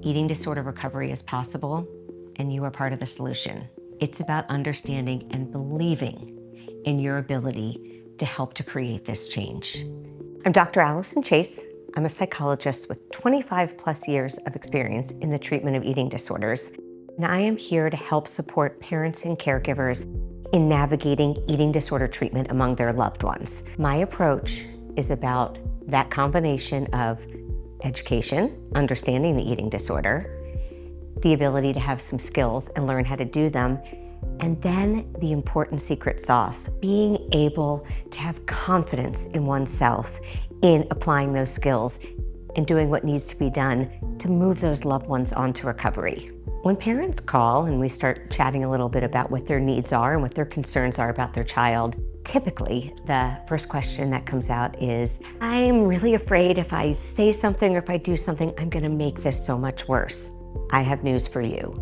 Eating disorder recovery is possible, and you are part of the solution. It's about understanding and believing in your ability to help to create this change. I'm Dr. Allison Chase. I'm a psychologist with 25 plus years of experience in the treatment of eating disorders. And I am here to help support parents and caregivers in navigating eating disorder treatment among their loved ones. My approach is about that combination of education, understanding the eating disorder, the ability to have some skills and learn how to do them, and then the important secret sauce, being able to have confidence in oneself in applying those skills and doing what needs to be done to move those loved ones on to recovery. When parents call and we start chatting a little bit about what their needs are and what their concerns are about their child, typically the first question that comes out is, I'm really afraid if I say something or if I do something, I'm gonna make this so much worse. I have news for you.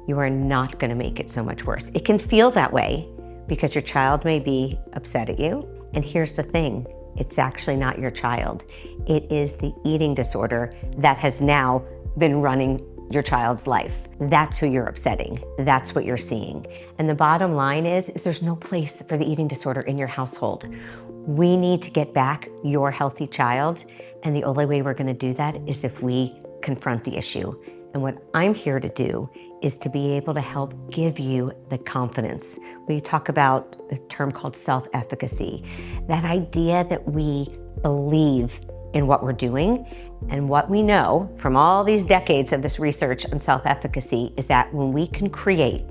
You are not gonna make it so much worse. It can feel that way because your child may be upset at you. And here's the thing, it's actually not your child. It is the eating disorder that has now been running your child's life. That's who you're upsetting. That's what you're seeing. And the bottom line is there's no place for the eating disorder in your household. We need to get back your healthy child. And the only way we're gonna do that is if we confront the issue. And what I'm here to do is to be able to help give you the confidence. We talk about a term called self-efficacy, that idea that we believe in what we're doing. And what we know from all these decades of this research on self-efficacy is that when we can create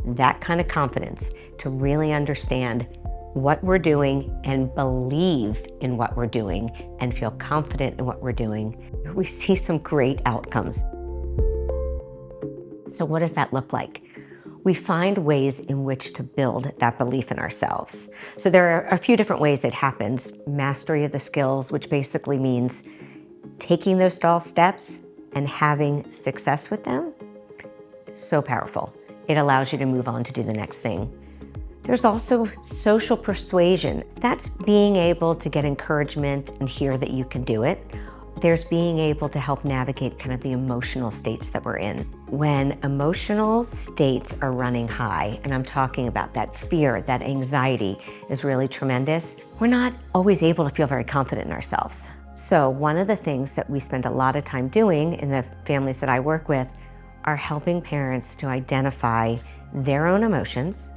that kind of confidence to really understand what we're doing and believe in what we're doing and feel confident in what we're doing, we see some great outcomes. So what does that look like? We find ways in which to build that belief in ourselves. So there are a few different ways it happens. Mastery of the skills, which basically means taking those small steps and having success with them. So powerful. It allows you to move on to do the next thing. There's also social persuasion. That's being able to get encouragement and hear that you can do it. There's being able to help navigate kind of the emotional states that we're in. When emotional states are running high, and I'm talking about that fear, that anxiety is really tremendous, we're not always able to feel very confident in ourselves. So one of the things that we spend a lot of time doing in the families that I work with are helping parents to identify their own emotions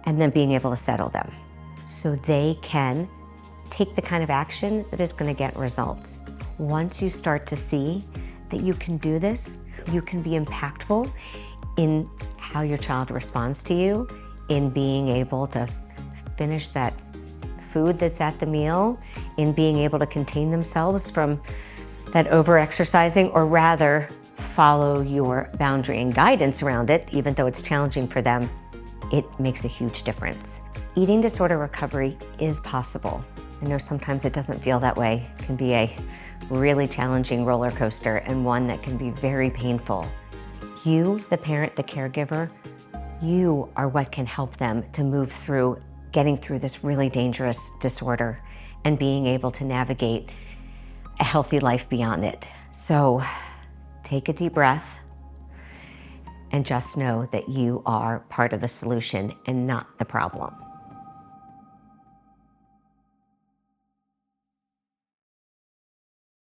and then being able to settle them so they can take the kind of action that is going to get results. Once you start to see that you can do this, you can be impactful in how your child responds to you, in being able to finish that food that's at the meal, in being able to contain themselves from that over-exercising, or rather follow your boundary and guidance around it, even though it's challenging for them, it makes a huge difference. Eating disorder recovery is possible. I know sometimes it doesn't feel that way. It can be a really challenging roller coaster and one that can be very painful. You, the parent, the caregiver, you are what can help them to move through getting through this really dangerous disorder and being able to navigate a healthy life beyond it. So take a deep breath and just know that you are part of the solution and not the problem.